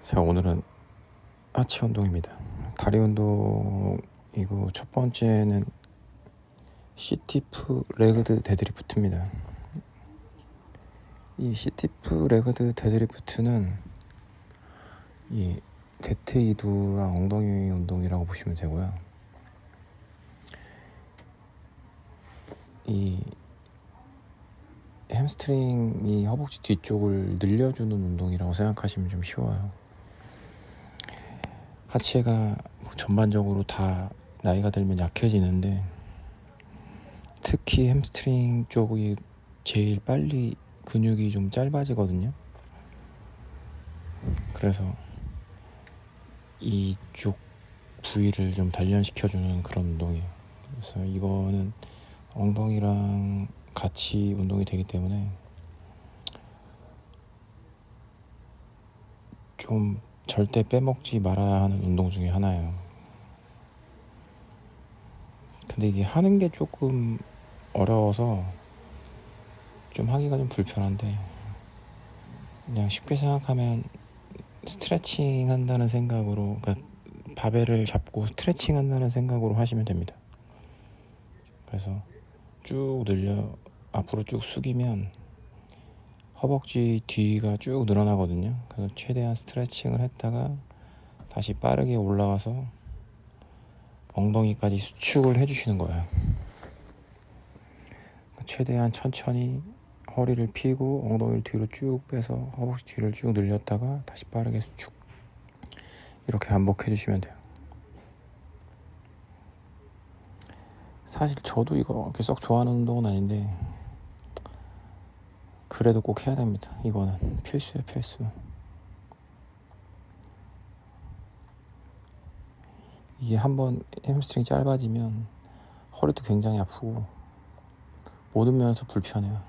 자, 오늘은 하체 운동입니다. 다리 운동이고 첫 번째는 시티프 레그드 데드리프트입니다. 이 시티프 레그드 데드리프트는 이 대퇴 이두랑 엉덩이 운동이라고 보시면 되고요. 이 햄스트링이 허벅지 뒤쪽을 늘려주는 운동이라고 생각하시면 좀 쉬워요. 하체가 전반적으로 다 나이가 들면 약해지는데 특히 햄스트링 쪽이 제일 빨리 근육이 좀 짧아지거든요. 그래서 이쪽 부위를 좀 단련시켜주는 그런 운동이에요. 그래서 이거는 엉덩이랑 같이 운동이 되기 때문에 좀 절대 빼먹지 말아야 하는 운동 중에 하나예요. 근데 이게 하는 게 조금 어려워서 좀 하기가 좀 불편한데, 그냥 쉽게 생각하면 스트레칭 한다는 생각으로, 그러니까 바벨을 잡고 스트레칭 한다는 생각으로 하시면 됩니다. 그래서 쭉 늘려 앞으로 쭉 숙이면 허벅지 뒤가 쭉 늘어나거든요. 그래서 최대한 스트레칭을 했다가 다시 빠르게 올라가서 엉덩이까지 수축을 해주시는 거예요. 최대한 천천히 허리를 펴고 엉덩이를 뒤로 쭉 빼서 허벅지 뒤를 쭉 늘렸다가 다시 빠르게 수축, 이렇게 반복해 주시면 돼요. 사실 저도 이거 이렇게 썩 좋아하는 운동은 아닌데 그래도 꼭 해야 됩니다. 이거는 필수예요, 필수. 이게 한번 햄스트링이 짧아지면 허리도 굉장히 아프고 모든 면에서 불편해요.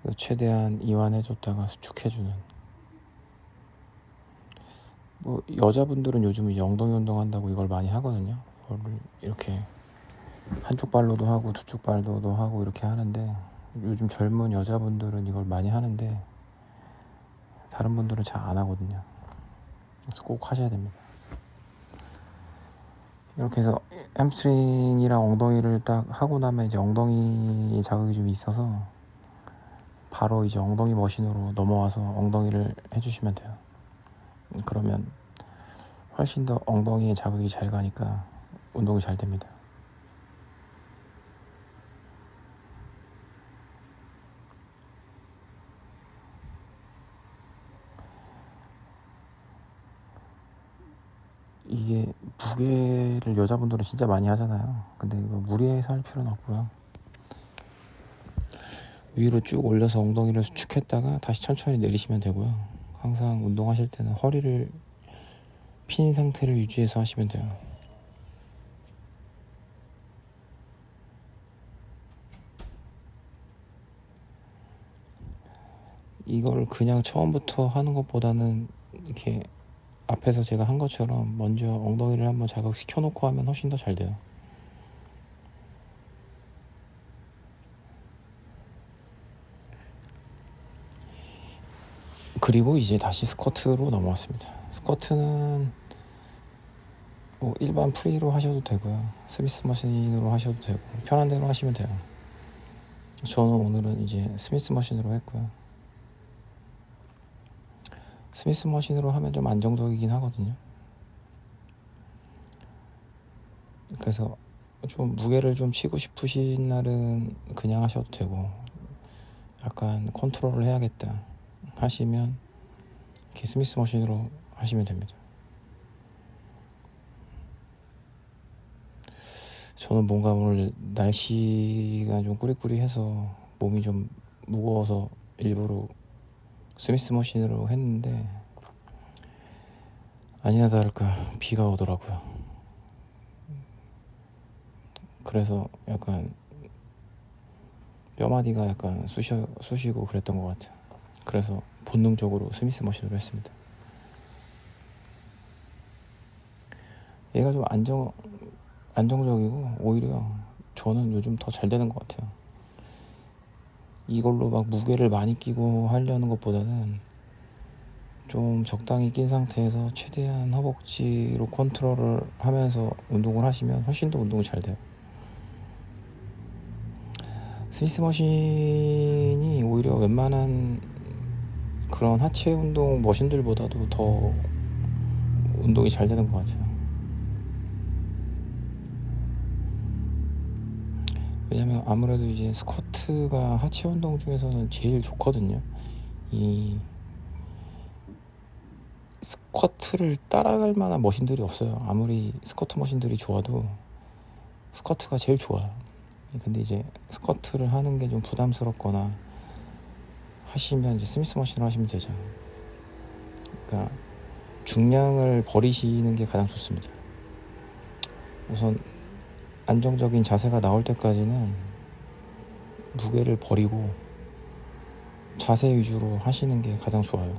그래서 최대한 이완해줬다가 수축해주는. 뭐 여자분들은 요즘 엉덩이 운동한다고 이걸 많이 하거든요. 이거를 이렇게 한쪽 발로도 하고 두쪽 발로도 하고 이렇게 하는데, 요즘 젊은 여자분들은 이걸 많이 하는데 다른 분들은 잘 안 하거든요. 그래서 꼭 하셔야 됩니다. 이렇게 해서 햄스트링이랑 엉덩이를 딱 하고 나면 이제 엉덩이 자극이 좀 있어서 바로 이제 엉덩이 머신으로 넘어와서 엉덩이를 해주시면 돼요. 그러면 훨씬 더 엉덩이에 자극이 잘 가니까 운동이 잘 됩니다. 이게 무게를 여자분들은 진짜 많이 하잖아요. 근데 이거 무리해서 할 필요는 없고요. 위로 쭉 올려서 엉덩이를 수축했다가 다시 천천히 내리시면 되고요. 항상 운동하실 때는 허리를 핀 상태를 유지해서 하시면 돼요. 이걸 그냥 처음부터 하는 것보다는 이렇게 앞에서 제가 한 것처럼 먼저 엉덩이를 한번 자극시켜 놓고 하면 훨씬 더 잘 돼요. 그리고 이제 다시 스쿼트로 넘어왔습니다. 스쿼트는 뭐 일반 프리로 하셔도 되고요. 스미스 머신으로 하셔도 되고 편한 대로 하시면 돼요. 저는 오늘은 이제 스미스 머신으로 했고요. 스미스 머신으로 하면 좀 안정적이긴 하거든요. 그래서 좀 무게를 좀 치고 싶으신 날은 그냥 하셔도 되고, 약간 컨트롤을 해야겠다 하시면 이렇게 스미스 머신으로 하시면 됩니다. 저는 뭔가 오늘 날씨가 좀 꾸리꾸리해서 몸이 좀 무거워서 일부러 스미스 머신으로 했는데 아니나 다를까 비가 오더라고요. 그래서 약간 뼈마디가 약간 쑤시고 그랬던 것 같아요. 그래서 본능적으로 스미스 머신으로 했습니다. 얘가 좀 안정적이고 오히려 저는 요즘 더 잘 되는 것 같아요. 이걸로 막 무게를 많이 끼고 하려는 것보다는 좀 적당히 낀 상태에서 최대한 허벅지로 컨트롤을 하면서 운동을 하시면 훨씬 더 운동이 잘 돼요. 스미스 머신이 오히려 웬만한 그런 하체 운동 머신들보다도 더 운동이 잘 되는 것 같아요. 왜냐면 아무래도 이제 스쿼트가 하체 운동 중에서는 제일 좋거든요. 이 스쿼트를 따라갈 만한 머신들이 없어요. 아무리 스쿼트 머신들이 좋아도 스쿼트가 제일 좋아요. 근데 이제 스쿼트를 하는 게 좀 부담스럽거나 하시면 이제 스미스 머신을 하시면 되죠. 그러니까 중량을 버리시는 게 가장 좋습니다. 우선 안정적인 자세가 나올 때까지는 무게를 버리고 자세 위주로 하시는 게 가장 좋아요.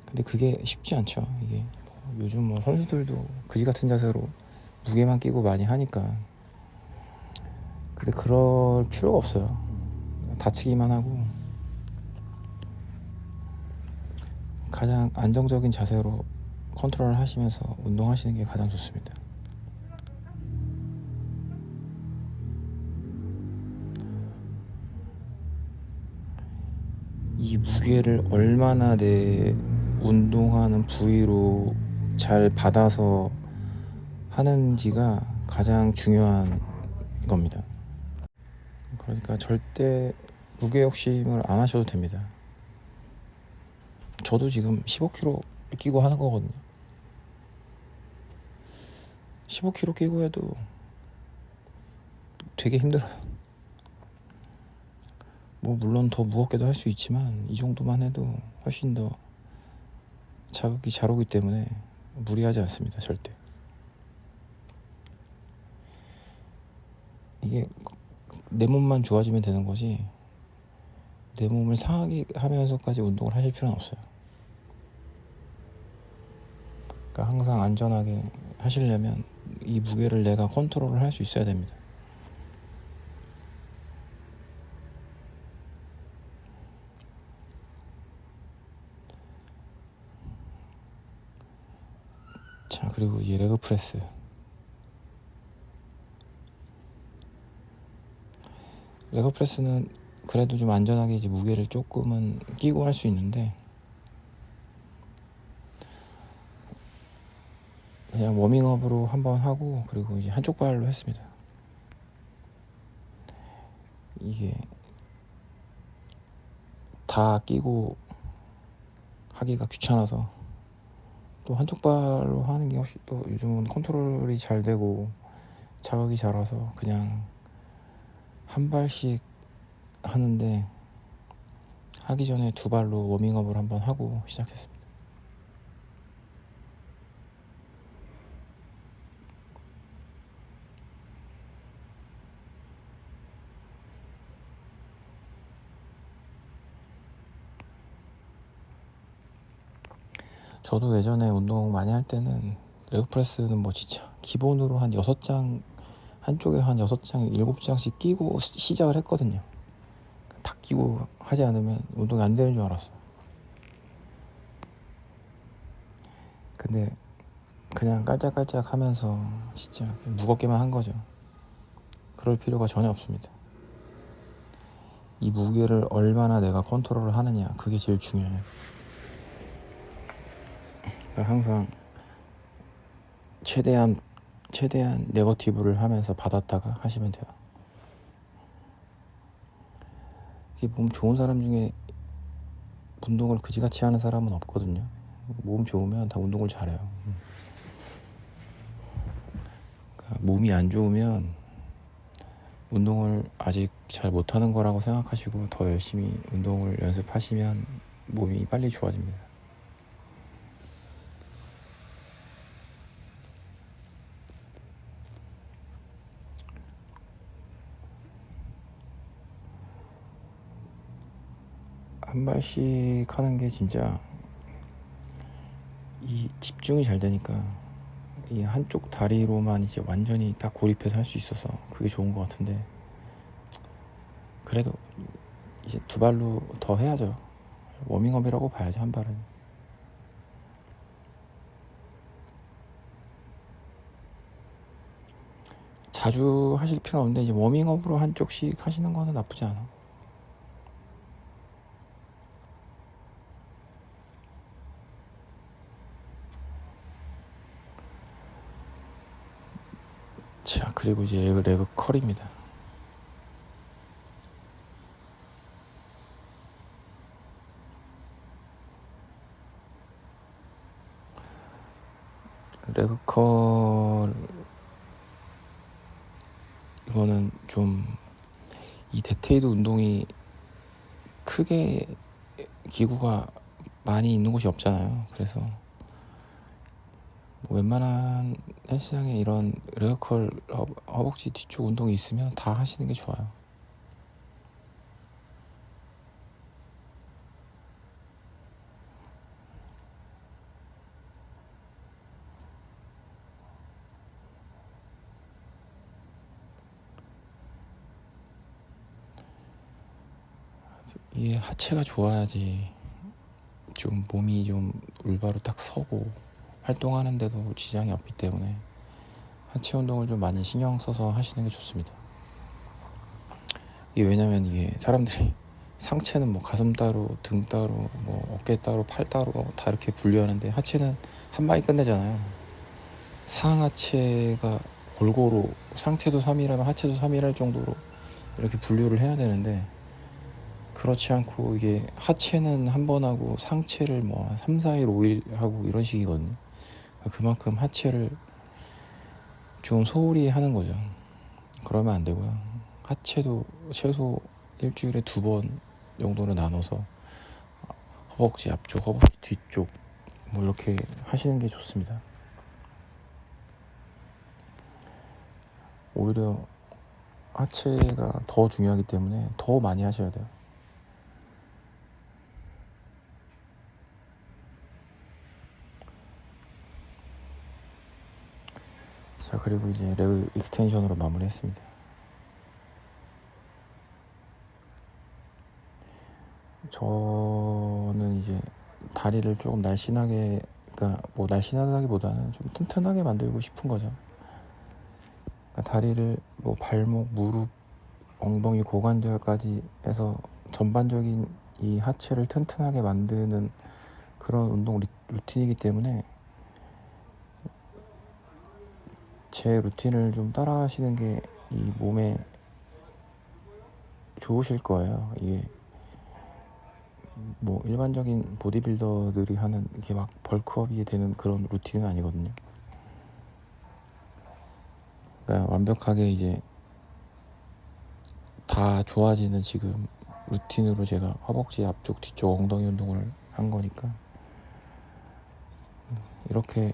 근데 그게 쉽지 않죠. 이게 요즘 뭐 선수들도 그지 같은 자세로 무게만 끼고 많이 하니까. 근데 그럴 필요가 없어요. 다치기만 하고 가장 안정적인 자세로 컨트롤을 하시면서 운동하시는 게 가장 좋습니다. 이 무게를 얼마나 내 운동하는 부위로 잘 받아서 하는지가 가장 중요한 겁니다. 그러니까 절대 무게 욕심을 안 하셔도 됩니다. 저도 지금 15kg 끼고 하는 거거든요. 15kg 끼고 해도 되게 힘들어요. 뭐 물론 더 무겁게도 할 수 있지만 이 정도만 해도 훨씬 더 자극이 잘 오기 때문에 무리하지 않습니다. 절대. 이게 내 몸만 좋아지면 되는 거지 내 몸을 상하게 하면서까지 운동을 하실 필요는 없어요. 그러니까 항상 안전하게 하시려면 이 무게를 내가 컨트롤을 할 수 있어야 됩니다. 자, 그리고 이 레그 프레스. 레그 프레스는 그래도 좀 안전하게 이제 무게를 조금은 끼고 할 수 있는데 그냥 워밍업으로 한번 하고 그리고 이제 한쪽 발로 했습니다. 이게 다 끼고 하기가 귀찮아서 또 한쪽 발로 하는 게 훨씬 또 요즘은 컨트롤이 잘 되고 자극이 잘 와서 그냥 한 발씩 하는데 하기 전에 두 발로 워밍업을 한번 하고 시작했습니다. 저도 예전에 운동 많이 할 때는 레그프레스는 뭐 진짜 기본으로 한 6장 한쪽에 한 6장 7장씩 끼고 시작을 했거든요. 다 끼고 하지 않으면 운동이 안 되는 줄 알았어. 근데 그냥 깔짝깔짝 하면서 진짜 무겁게만 한 거죠. 그럴 필요가 전혀 없습니다. 이 무게를 얼마나 내가 컨트롤을 하느냐, 그게 제일 중요해요. 그러니까 항상 최대한 네거티브를 하면서 받았다가 하시면 돼요. 몸 좋은 사람 중에 운동을 그지같이 하는 사람은 없거든요. 몸 좋으면 다 운동을 잘해요. 그러니까 몸이 안 좋으면 운동을 아직 잘 못하는 거라고 생각하시고 더 열심히 운동을 연습하시면 몸이 빨리 좋아집니다. 한 발씩 하는 게 진짜 이 집중이 잘 되니까 이 한쪽 다리로만 이제 완전히 딱 고립해서 할 수 있어서 그게 좋은 것 같은데 그래도 이제 두 발로 더 해야죠. 워밍업이라고 봐야지, 한 발은. 자주 하실 필요는 없는데 이제 워밍업으로 한쪽씩 하시는 거는 나쁘지 않아. 자, 그리고 이제 레그 컬입니다. 레그 컬 이거는 좀 이 데테이드 운동이 크게 기구가 많이 있는 곳이 없잖아요. 그래서 뭐 웬만한 헬스장에 이런 레그컬 허벅지 뒤쪽 운동이 있으면 다 하시는 게 좋아요. 이게 하체가 좋아야지 좀 몸이 좀 올바로 딱 서고 활동하는데도 지장이 없기 때문에 하체 운동을 좀 많이 신경 써서 하시는 게 좋습니다. 이게 왜냐면 이게 사람들이 상체는 뭐 가슴 따로, 등 따로, 뭐 어깨 따로, 팔 따로 다 이렇게 분류하는데 하체는 한 방에 끝내잖아요. 상하체가 골고루 상체도 3이라면 하체도 3이랄 정도로 이렇게 분류를 해야 되는데 그렇지 않고 이게 하체는 한 번 하고 상체를 뭐 3, 4일, 5일 하고 이런 식이거든요. 그만큼 하체를 좀 소홀히 하는 거죠. 그러면 안 되고요. 하체도 최소 일주일에 2번 정도로 나눠서 허벅지 앞쪽, 허벅지 뒤쪽 뭐 이렇게 하시는 게 좋습니다. 오히려 하체가 더 중요하기 때문에 더 많이 하셔야 돼요. 자, 그리고 이제 레그 익스텐션으로 마무리했습니다. 저는 이제 다리를 조금 날씬하게, 그러니까 뭐 날씬하다기보다는 좀 튼튼하게 만들고 싶은 거죠. 그러니까 다리를 뭐 발목, 무릎, 엉덩이, 고관절까지 해서 전반적인 이 하체를 튼튼하게 만드는 그런 운동 루틴이기 때문에 제 루틴을 좀 따라 하시는 게 이 몸에 좋으실 거예요. 이게 뭐 일반적인 보디빌더들이 하는 이게 막 벌크업이 되는 그런 루틴은 아니거든요. 그러니까 완벽하게 이제 다 좋아지는 지금 루틴으로 제가 허벅지 앞쪽, 뒤쪽, 엉덩이 운동을 한 거니까 이렇게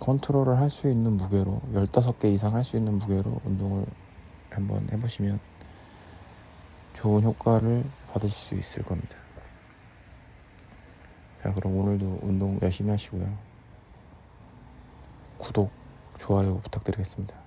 컨트롤을 할 수 있는 무게로 15개 이상 할 수 있는 무게로 운동을 한번 해보시면 좋은 효과를 받으실 수 있을 겁니다. 자, 그럼 오늘도 운동 열심히 하시고요. 구독, 좋아요 부탁드리겠습니다.